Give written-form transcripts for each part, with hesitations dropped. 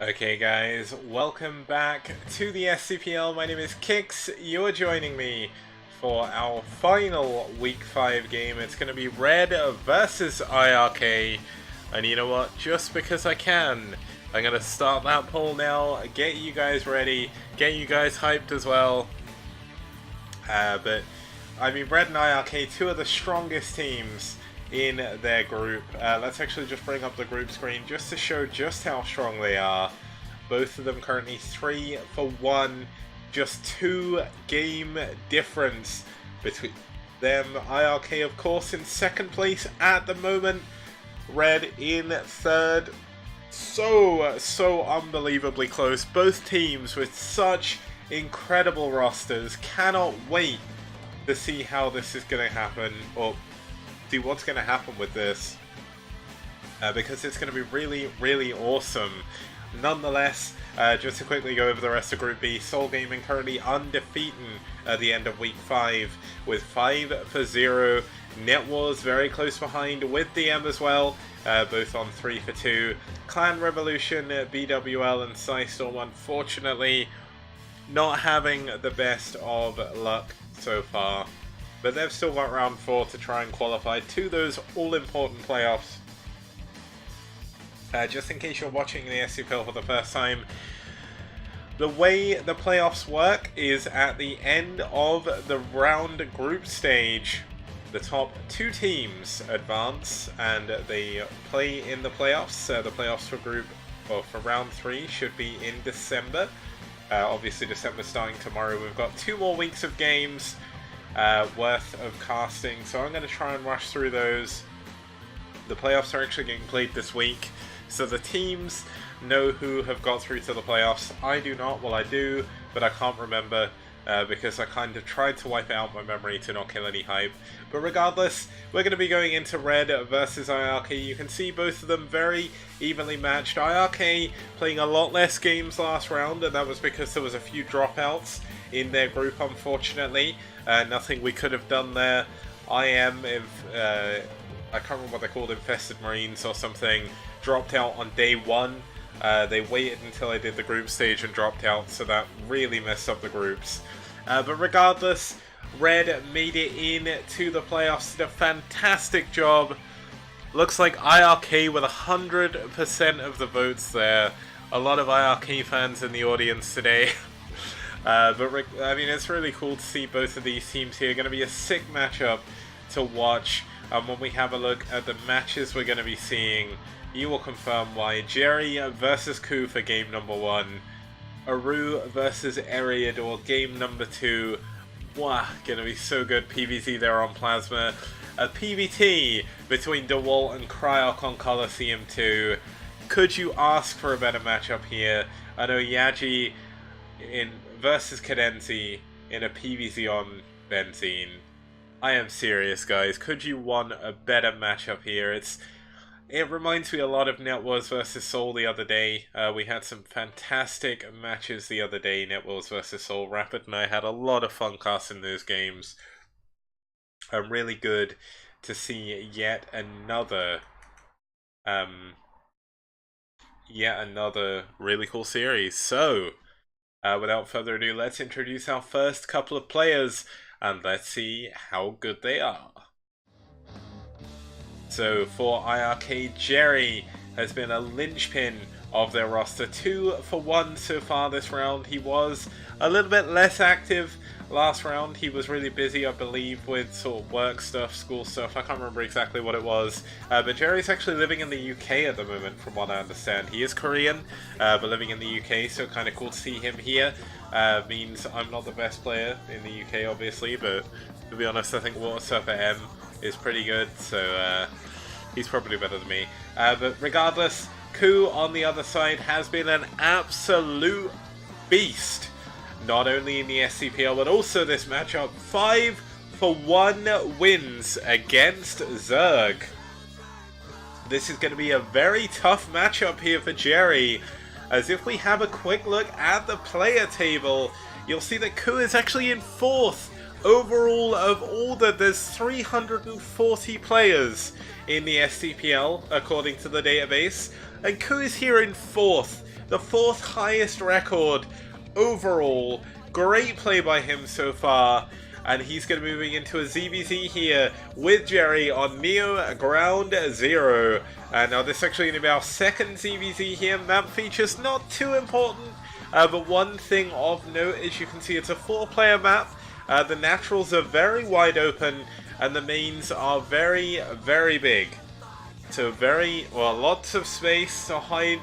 Okay guys, welcome back to the STPL. My name is Kix. You're joining me for our final Week 5 game. It's going to be Red versus iRk. And you know what? Just because I can, I'm going to start that poll now, get you guys ready, get you guys hyped as well. But, I mean, Red and iRk, two of the strongest teams in their group. Let's actually just bring up the group screen just to show just how strong they are. Both of them currently 3 for 1, just 2 game difference between them. iRk of course in second place at the moment, Red in third. So unbelievably close. Both teams with such incredible rosters. Cannot wait to see how this is going to happen, or see what's going to happen with this, because it's going to be really awesome. Nonetheless, just to quickly go over the rest of Group B, Soul Gaming currently undefeated at the end of Week 5 with 5 for 0. Net Wars very close behind with DM as well, both on 3 for 2. Clan Revolution, BWL and Psystorm unfortunately not having the best of luck so far. But they've still got round 4 to try and qualify to those all-important playoffs. Just in case you're watching the STPL for the first time, the way the playoffs work is at the end of the round group stage, the top 2 teams advance and they play in the playoffs. The playoffs for round 3 should be in December. Obviously December starting tomorrow. We've got 2 more weeks of games worth of casting, so I'm going to try and rush through those. The playoffs are actually getting played this week, so the teams know who have got through to the playoffs. I do not. Well, I do, but I can't remember because I kind of tried to wipe out my memory to not kill any hype. But regardless, we're going to be going into Red versus iRk. You can see both of them very evenly matched. iRk playing a lot less games last round, and that was because there was a few dropouts in their group, unfortunately. Nothing we could have done there. I can't remember what they're called, Infested Marines or something, dropped out on day 1. They waited until I did the group stage and dropped out, so that really messed up the groups. But regardless, Red made it in to the playoffs, did a fantastic job. Looks like iRk with 100% of the votes there. A lot of iRk fans in the audience today. But I mean, it's really cool to see both of these teams here. Going to be a sick matchup to watch. When we have a look at the matches we're going to be seeing, you will confirm why. Jerry versus KuH for game number 1. Aru versus Eriador game number 2. Wow, going to be so good. PvZ there on Plasma. A PvT between DeWalt and Cryok on Coliseum 2. Could you ask for a better matchup here? I know Yaji versus Cadenzi in a PvZ on Benzene. I am serious, guys. Could you want a better matchup here? It reminds me a lot of Net Wars versus Soul the other day. We had some fantastic matches the other day, Net Wars versus Soul. Rapid and I had a lot of fun casting those games. Really good to see yet another really cool series. So, without further ado, let's introduce our first couple of players and let's see how good they are. So for iRk, Jerry has been a linchpin of their roster. 2 for 1 so far this round. He was a little bit less active last round. He was really busy, I believe, with sort of work stuff, school stuff. I can't remember exactly what it was. But Jerry's actually living in the UK at the moment, from what I understand. He is Korean, but living in the UK, so kind of cool to see him here. Means I'm not the best player in the UK, obviously, but to be honest, I think Water Surfer M is pretty good, so he's probably better than me. But regardless, KuH on the other side has been an absolute beast. Not only in the STPL, but also this matchup. 5 for 1 wins against Zerg. This is going to be a very tough matchup here for Jerry. As if we have a quick look at the player table, you'll see that KuH is actually in 4th. Overall of all there's 340 players in the STPL, according to the database. And KuH is here in 4th, the 4th highest record overall. Great play by him so far. And he's going to be moving into a ZVZ here with Jerry on Neo Ground Zero. And now this is actually going to be our 2nd ZVZ here. Map features not too important, but one thing of note is you can see it's a 4-player map. The naturals are very wide open, and the mains are very, very big. So lots of space to hide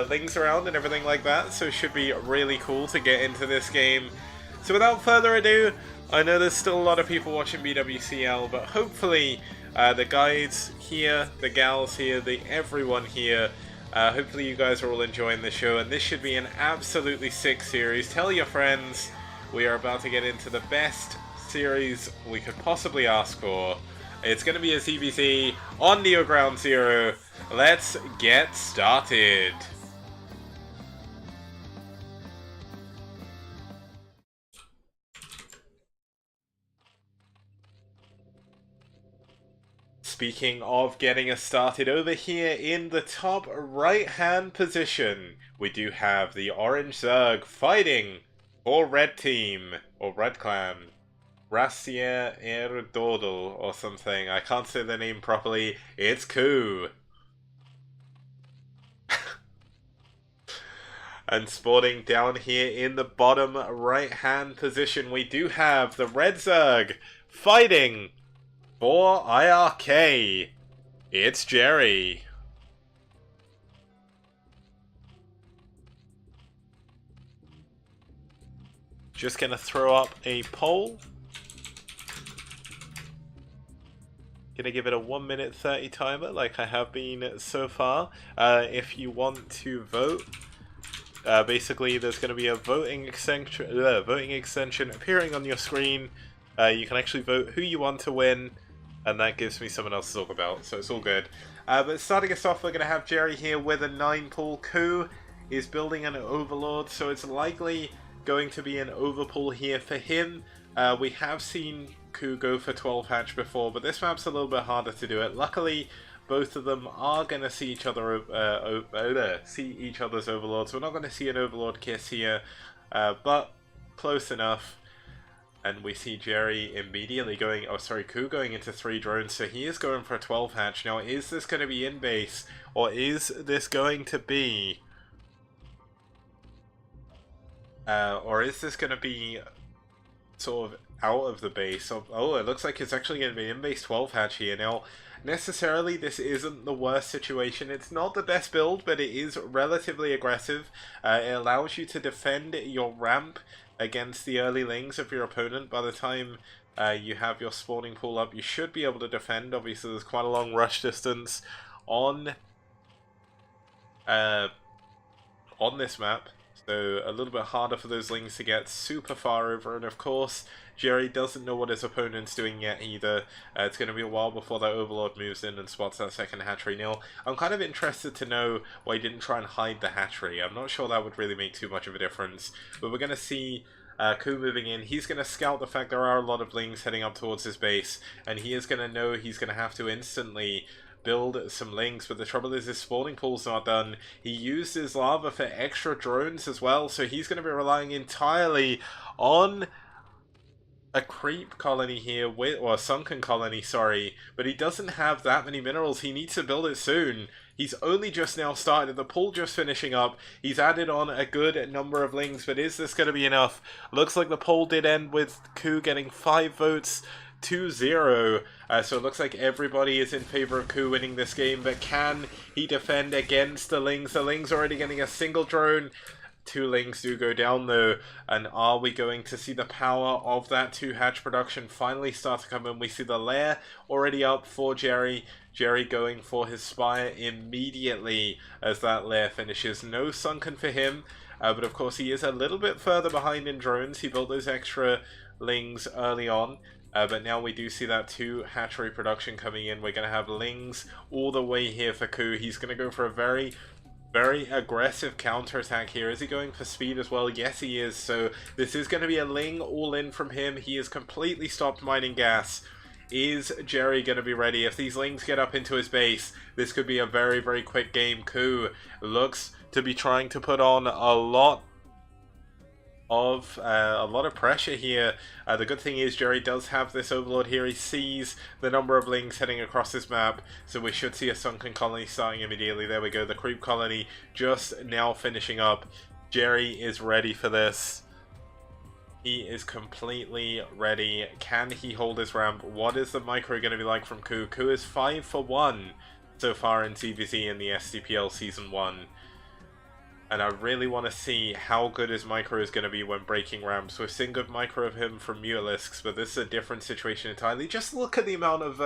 things around and everything like that. So it should be really cool to get into this game. So without further ado, I know there's still a lot of people watching BWCL, but hopefully the guys here, the gals here, everyone here, hopefully you guys are all enjoying the show, and this should be an absolutely sick series. Tell your friends, we are about to get into the best series we could possibly ask for. It's going to be a ZVZ on Neo Ground Zero. Let's get started. Speaking of getting us started, over here in the top right-hand position, we do have the Orange Zerg fighting for Red Team, or Red Clan. Rassier Erdodel or something. I can't say the name properly. It's KuH. And sporting down here in the bottom right-hand position, we do have the Red Zerg fighting for iRk. It's Jerry. Just gonna throw up a poll. Gonna give it a 1:30 timer like I have been so far. If you want to vote, basically there's going to be a voting extension appearing on your screen. You can actually vote who you want to win, and that gives me someone else to talk about, so it's all good. But starting us off, we're going to have Jerry here with a 9-pull. KuH is building an Overlord, so it's likely going to be an overpull here for him. We have seen KuH go for 12 hatch before, but this map's a little bit harder to do it. Luckily, both of them are going to see each other, see each other's overlords. We're not going to see an overlord kiss here, but close enough. And we see Jerry immediately going, KuH going into 3 drones, so he is going for a 12 hatch. Now, is this going to be in base, or is this going to be, sort of out of the base? Oh, it looks like it's actually going to be in base 12 hatch here. Now, necessarily this isn't the worst situation. It's not the best build, but it is relatively aggressive. It allows you to defend your ramp against the early lings of your opponent. By the time you have your spawning pool up, you should be able to defend. Obviously there's quite a long rush distance on this map, so a little bit harder for those lings to get super far over. And of course, Jerry doesn't know what his opponent's doing yet either. It's going to be a while before that Overlord moves in and spots that second hatchery. Now, I'm kind of interested to know why he didn't try and hide the hatchery. I'm not sure that would really make too much of a difference. But we're going to see KuH moving in. He's going to scout the fact there are a lot of lings heading up towards his base, and he is going to know he's going to have to instantly build some lings, but the trouble is his spawning pool's not done. He used his lava for extra drones as well, so he's going to be relying entirely on a creep colony here, or a sunken colony, sorry, but he doesn't have that many minerals. He needs to build it soon. He's only just now started, the pool just finishing up. He's added on a good number of lings, but is this going to be enough? Looks like the poll did end with KuH getting 5 votes to 0. So it looks like everybody is in favor of KuH winning this game, but can he defend against the lings? The lings already getting a single drone. 2 lings do go down though, and are we going to see the power of that 2 hatch production finally start to come in? We see the lair already up for Jerry. Jerry going for his spire immediately as that lair finishes. No sunken for him, but of course he is a little bit further behind in drones. He built those extra lings early on. But now we do see that 2 hatchery production coming in. We're going to have lings all the way here for KuH. He's going to go for a very aggressive counterattack here. Is he going for speed as well? Yes, he is. So this is going to be a ling all in from him. He has completely stopped mining gas. Is Jerry going to be ready? If these Lings get up into his base, this could be a very, very quick game. KuH looks to be trying to put on a lot of pressure here. The good thing is Jerry does have this Overlord here. He sees the number of Lings heading across this map, so we should see a Sunken Colony starting immediately. There we go, the Creep Colony just now finishing up. Jerry is ready for this. He is completely ready. Can he hold his ramp? What is the micro going to be like from KuH? KuH is 5 for 1 so far in CVZ in the STPL Season 1. And I really want to see how good his micro is going to be when breaking ramps. We've seen good micro of him from Mutalisks, but this is a different situation entirely. Just look at the amount of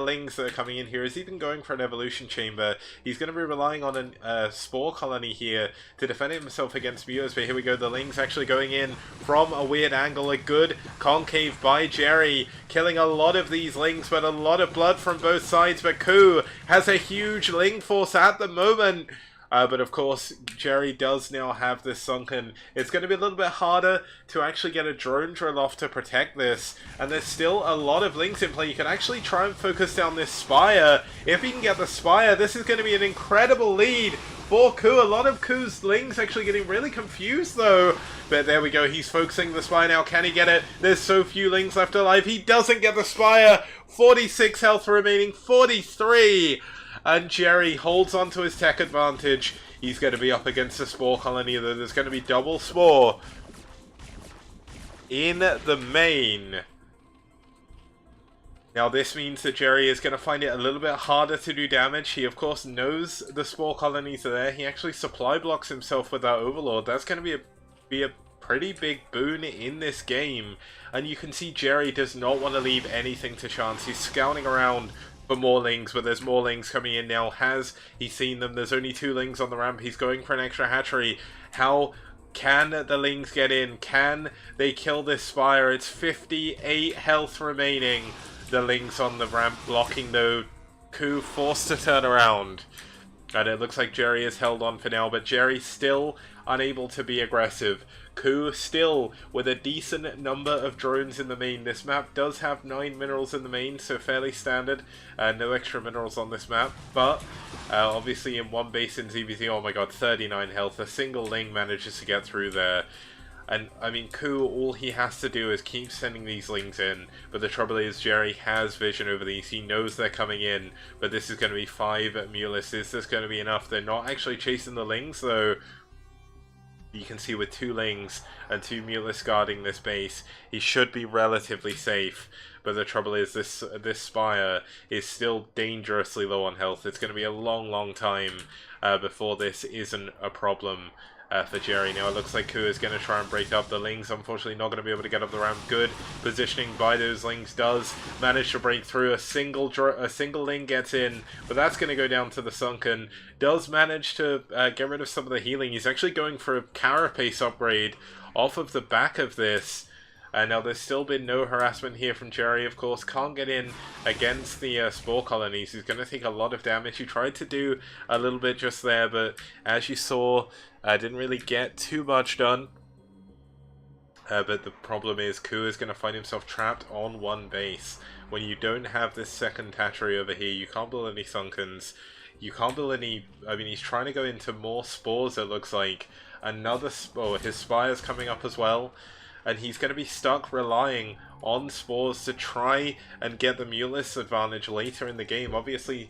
Lings that are coming in here. He's even going for an evolution chamber. He's going to be relying on a spore colony here to defend himself against Mutas. But here we go, the Lings actually going in from a weird angle. A good concave by Jerry, killing a lot of these Lings, but a lot of blood from both sides. But KuH has a huge Ling force at the moment. But of course, Jerry does now have this sunken. It's going to be a little bit harder to actually get a drone drill off to protect this. And there's still a lot of Lings in play. You can actually try and focus down this Spire. If he can get the Spire, this is going to be an incredible lead for KuH. A lot of KuH's Lings actually getting really confused though. But there we go, he's focusing the Spire now. Can he get it? There's so few Lings left alive. He doesn't get the Spire. 46 health remaining, 43. And Jerry holds on to his tech advantage. He's going to be up against the Spore Colony. There's going to be double Spore in the main. Now this means that Jerry is going to find it a little bit harder to do damage. He of course knows the Spore Colonies are there. He actually supply blocks himself with that Overlord. That's going to be a pretty big boon in this game. And you can see Jerry does not want to leave anything to chance. He's scouting around for more Lings, but there's more Lings coming in now. Has he seen them? There's only 2 Lings on the ramp. He's going for an extra hatchery. How can the Lings get in? Can they kill this Spire? It's 58 health remaining. The Lings on the ramp blocking though. KuH forced to turn around. And it looks like Jerry is held on for now, but Jerry still unable to be aggressive. KuH still with a decent number of drones in the main. This map does have 9 minerals in the main, so fairly standard. No extra minerals on this map, but obviously in one base in ZVZ, oh my god, 39 health. A single Ling manages to get through there. And, I mean, KuH, all he has to do is keep sending these Lings in. But the trouble is, Jerry has vision over these. He knows they're coming in. But this is going to be 5 Mutalisks. Is this going to be enough? They're not actually chasing the Lings, though. You can see with 2 Lings and 2 Mutalisks guarding this base, he should be relatively safe. But the trouble is, this Spire is still dangerously low on health. It's going to be a long, long time before this isn't a problem for Jerry. Now it looks like KuH is going to try and break up the Lings. Unfortunately not going to be able to get up the ramp. Good positioning by those Lings. Does manage to break through. A single Ling gets in, but that's going to go down to the sunken. Does manage to get rid of some of the healing. He's actually going for a carapace upgrade off of the back of this. Now there's still been no harassment here from Jerry, of course. Can't get in against the Spore Colonies. He's going to take a lot of damage. He tried to do a little bit just there, but as you saw, didn't really get too much done. But the problem is KuH is going to find himself trapped on one base. When you don't have this second hatchery over here, you can't build any Sunkens. You can't build any... I mean, he's trying to go into more Spores, it looks like. Another... Oh, his Spire's coming up as well. And he's going to be stuck relying on Spores to try and get the Mutalisks advantage later in the game. Obviously,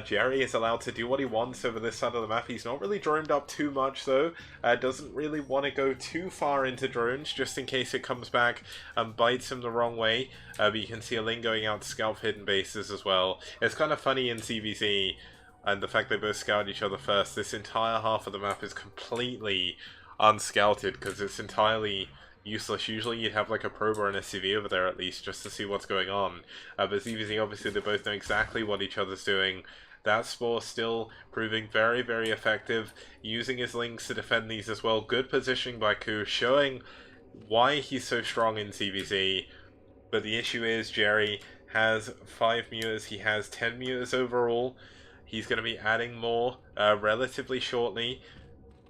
Jerry is allowed to do what he wants over this side of the map. He's not really droned up too much, though. Doesn't really want to go too far into drones, just in case it comes back and bites him the wrong way. But you can see a Ling going out to scout hidden bases as well. It's kind of funny in CVZ, and the fact they both scout each other first. This entire half of the map is completely unscouted, because it's entirely useless. Usually you'd have like a probe or an SCV over there at least, just to see what's going on. But ZVZ, obviously they both know exactly what each other's doing. That Spore still proving very, very effective, using his Lings to defend these as well. Good positioning by KuH, showing why he's so strong in CVZ. But the issue is Jerry has 5 Mutas, he has 10 Mutas overall. He's going to be adding more relatively shortly.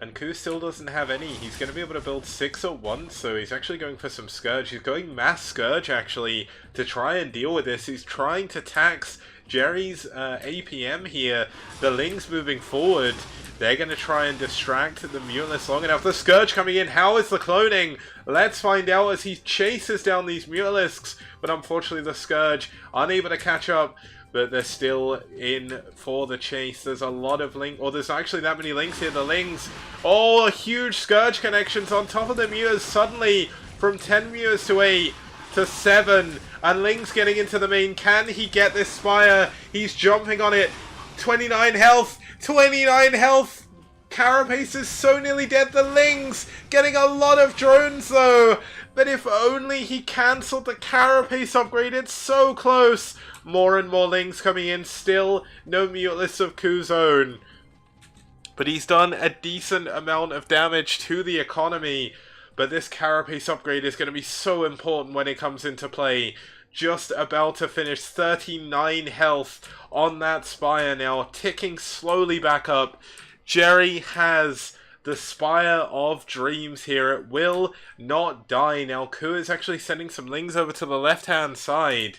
And KuH still doesn't have any. He's going to be able to build 6 at once, so he's actually going for some Scourge. He's going Mass Scourge, actually, to try and deal with this. He's trying to tax Jerry's APM here. The Lings moving forward. They're going to try and distract the Mutalisks long enough. The Scourge coming in. How is the cloning? Let's find out as he chases down these Mutalisks. But unfortunately, the Scourge unable to catch up. But they're still in for the chase. There's a lot of Link, or there's actually that many Links here. The Lings, oh, huge Scourge connections on top of the Mewers. Suddenly, from 10 Mewers to 8 to 7. And Link's getting into the main. Can he get this Spire? He's jumping on it. 29 health. 29 health. Carapace is so nearly dead. The Lings getting a lot of drones though. But if only he cancelled the Carapace upgrade. It's so close. More and more Lings coming in. Still no Mutalisks of KuH's own. But he's done a decent amount of damage to the economy. But this Carapace upgrade is going to be so important when it comes into play. Just about to finish 39 health on that Spire now. Ticking slowly back up. Jerry has the Spire of Dreams here. It will not die. Now KuH is actually sending some Lings over to the left-hand side.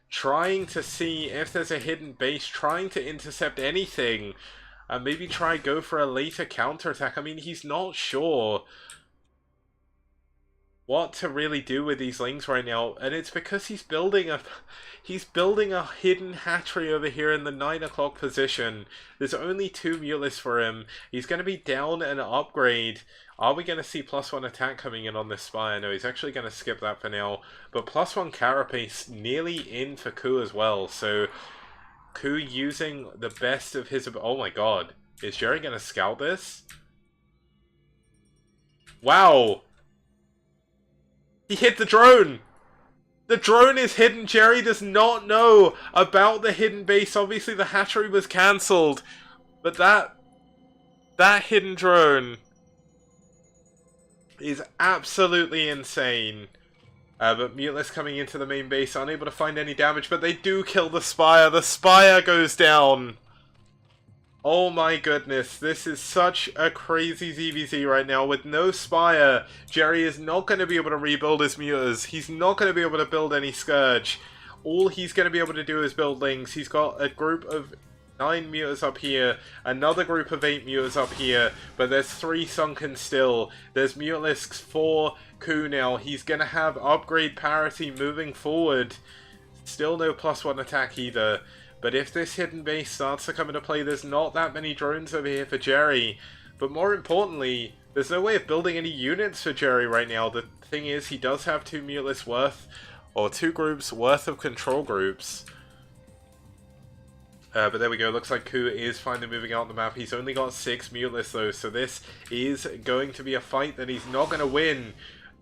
Trying to see if there's a hidden base. Trying to intercept anything. And maybe try go for a later counterattack. I mean, he's not sure what to really do with these Lings right now, and it's because he's building a hidden hatchery over here in the 9 o'clock position. There's only 2 Mutalisks for him. He's going to be down an upgrade. Are we going to see +1 attack coming in on this Spire? No, he's actually going to skip that for now. But +1 Carapace nearly in for KuH as well. So KuH using the best of his... Oh my god. Is Jerry going to scout this? Wow! He hit the drone! The drone is hidden. Jerry does not know about the hidden base. Obviously the hatchery was cancelled. But that hidden drone is absolutely insane. But Mutalisks coming into the main base, unable to find any damage. But they do kill the Spire. The Spire goes down. Oh my goodness, this is such a crazy ZVZ right now. With no Spire, Jerry is not going to be able to rebuild his Mutars. He's not going to be able to build any Scourge. All he's going to be able to do is build Lings. He's got a group of 9 Mutars up here, another group of 8 Mutars up here, but there's 3 sunken still. There's Mutalisks for KuH now. He's going to have upgrade parity moving forward. Still no +1 attack either. But if this hidden base starts to come into play, there's not that many drones over here for Jerry. But more importantly, there's no way of building any units for Jerry right now. The thing is, he does have 2 Mutalisks worth, or 2 groups worth of control groups. But there we go, looks like KuH is finally moving out on the map. He's only got 6 Mutalisks though, so this is going to be a fight that he's not going to win.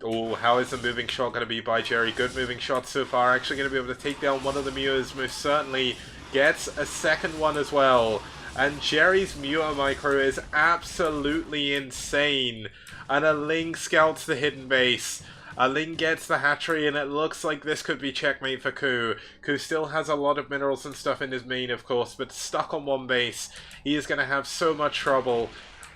Oh, how is the moving shot going to be by Jerry? Good moving shot so far. Actually going to be able to take down one of the Mutars, most certainly. Gets a second one as well. And Jerry's Mutar micro is absolutely insane. And a Ling scouts the hidden base. A Ling gets the hatchery, and it looks like this could be checkmate for KuH. KuH still has a lot of minerals and stuff in his main, of course, but stuck on one base. He is going to have so much trouble.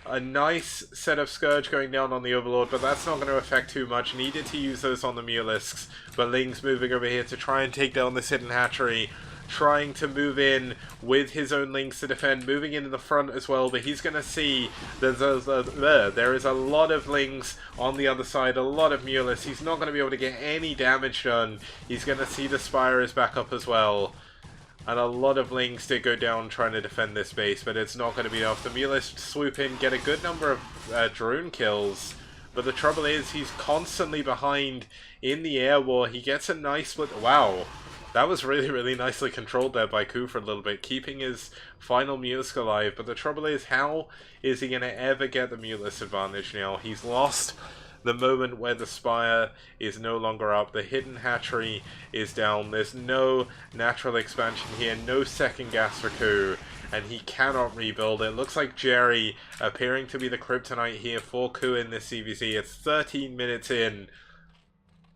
A nice set of Scourge going down on the Overlord, but that's not going to affect too much. Needed to use those on the Mutalisks. But Ling's moving over here to try and take down this hidden hatchery. Trying to move in with his own Lings to defend, moving into the front as well, but he's going to see there is a lot of Lings on the other side, a lot of Mutalisks. He's not going to be able to get any damage done. He's going to see the Spire is back up as well. And a lot of Lings did go down trying to defend this base, but it's not going to be enough. The Mutalisks swoop in, get a good number of drone kills, but the trouble is he's constantly behind in the air war. He gets a nice split. Wow. That was really, really nicely controlled there by KuH for a little bit, keeping his final Mutalisk alive. But the trouble is, how is he going to ever get the Mutalisk advantage now? He's lost the moment where the Spire is no longer up. The hidden hatchery is down. There's no natural expansion here, no second gas for KuH, and he cannot rebuild it. Looks like Jerry appearing to be the kryptonite here for KuH in this CVC. It's 13 minutes in.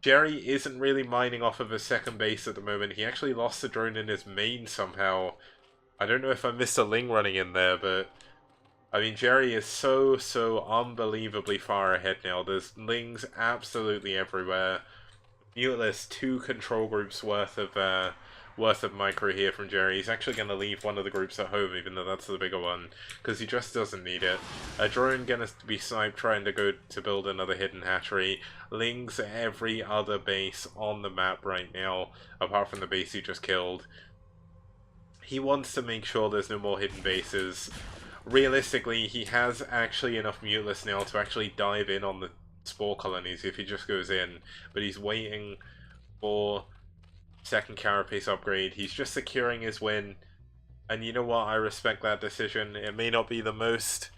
Jerry isn't really mining off of a second base at the moment. He actually lost the drone in his main somehow. I don't know if I missed a Ling running in there, but I mean, Jerry is so unbelievably far ahead now. There's Lings absolutely everywhere. Muteless 2 control groups worth of micro here from Jerry. He's actually going to leave one of the groups at home, even though that's the bigger one, because he just doesn't need it. A drone going to be sniped trying to go to build another hidden hatchery. Lings every other base on the map right now, apart from the base he just killed. He wants to make sure there's no more hidden bases. Realistically, he has actually enough Muteless now to actually dive in on the spore colonies if he just goes in, but he's waiting for second carapace upgrade. He's just securing his win, and you know what? I respect that decision. It may not be the most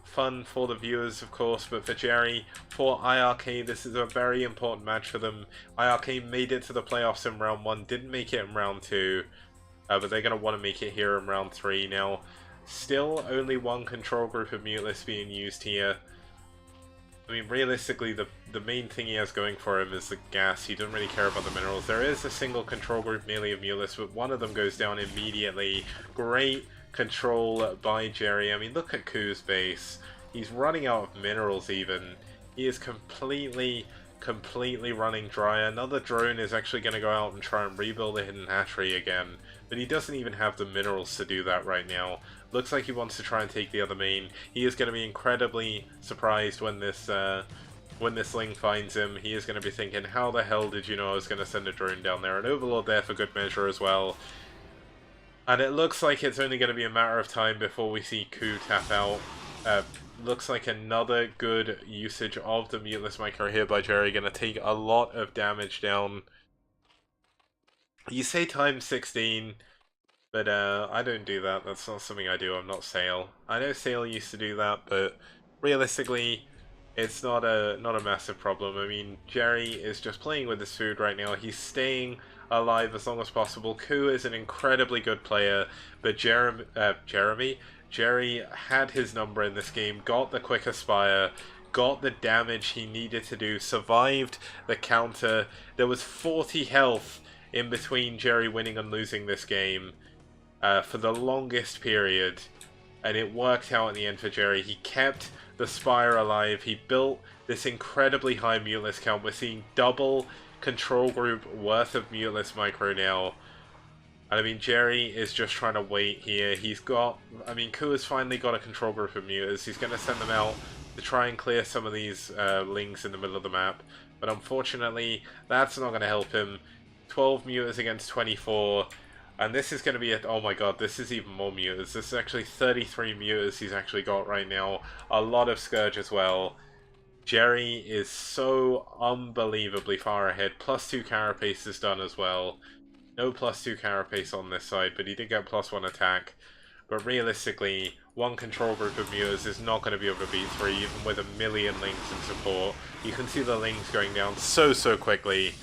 fun for the viewers, of course, but for Jerry, for iRk, this is a very important match for them. iRk made it to the playoffs in round 1, didn't make it in round 2, but they're going to want to make it here in round 3 now. Still only 1 control group of Muteless being used here. I mean, realistically, the main thing he has going for him is the gas. He doesn't really care about the minerals. There is a single control group melee of Muteless, but one of them goes down immediately. Great control by Jerry. I mean, look at KuH's base. He's running out of minerals even. He is completely running dry. Another drone is actually going to go out and try and rebuild the hidden hatchery again, but he doesn't even have the minerals to do that right now. Looks like he wants to try and take the other main. He is going to be incredibly surprised when this Ling finds him. He is going to be thinking, how the hell did you know I was going to send a drone down there? An Overlord there for good measure as well. And it looks like it's only going to be a matter of time before we see KuH tap out. Looks like another good usage of the Muteless micro here by Jerry. Going to take a lot of damage down. You say times 16, but I don't do that. That's not something I do. I'm not Sale. I know Sale used to do that, but realistically, it's not a massive problem. I mean, Jerry is just playing with his food right now. He's staying alive as long as possible. KuH is an incredibly good player, but Jerry had his number in this game, got the quick Aspire, got the damage he needed to do, survived the counter. There was 40 health in between Jerry winning and losing this game for the longest period, and it worked out in the end for Jerry. He kept the Spire alive. He built this incredibly high Muteless count. We're seeing double control group worth of Muteless micro now. And I mean, Jerry is just trying to wait here. He's got, I mean, KuH has finally got a control group of Muteless. He's going to send them out to try and clear some of these Lings in the middle of the map. But unfortunately, that's not going to help him. 12 Muteless against 24. And this is going to be a, oh my god, this is even more Muteless. This is actually 33 Muteless he's actually got right now. A lot of Scourge as well. Jerry is so unbelievably far ahead. +2 carapace is done as well. No +2 carapace on this side, but he did get +1 attack. But realistically, 1 control group of Muteless is not going to be able to beat 3, even with 1,000,000 Lings in support. You can see the Lings going down so quickly.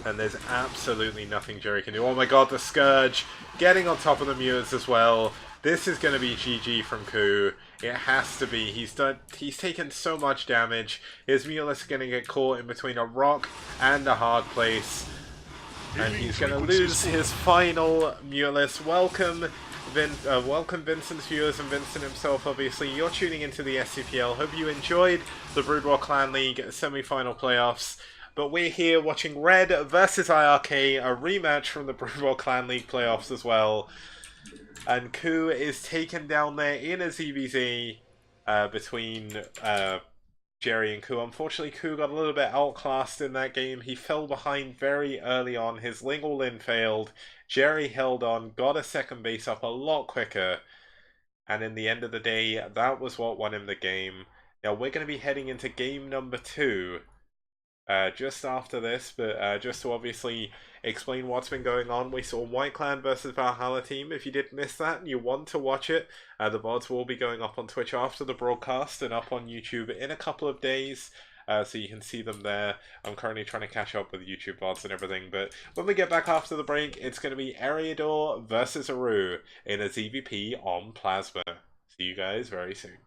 And there's absolutely nothing Jerry can do. Oh my god, the Scourge getting on top of the Muteless as well. This is going to be GG from KuH. It has to be. He's taken so much damage. His Muteless is going to get caught in between a rock and a hard place. And he's going to lose his final Muteless. Welcome Vincent's viewers and Vincent himself, obviously. You're tuning into the STPL. Hope you enjoyed the Brood War Clan League semi-final playoffs. But we're here watching Red versus iRk, a rematch from the Brood War Clan League playoffs as well. And KuH is taken down there in a ZVZ between Jerry and KuH. Unfortunately, KuH got a little bit outclassed in that game. He fell behind very early on. His Ling all-in failed. Jerry held on, got a second base up a lot quicker. And in the end of the day, that was what won him the game. Now, we're going to be heading into game number 2. Just after this, but just to obviously explain what's been going on, we saw White Clan versus Valhalla team. If you did miss that and you want to watch it, the VODs will be going up on Twitch after the broadcast and up on YouTube in a couple of days, so you can see them there. I'm currently trying to catch up with YouTube VODs and everything, but when we get back after the break, it's going to be Eriador versus Aru in a ZVP on Plasma. See you guys very soon.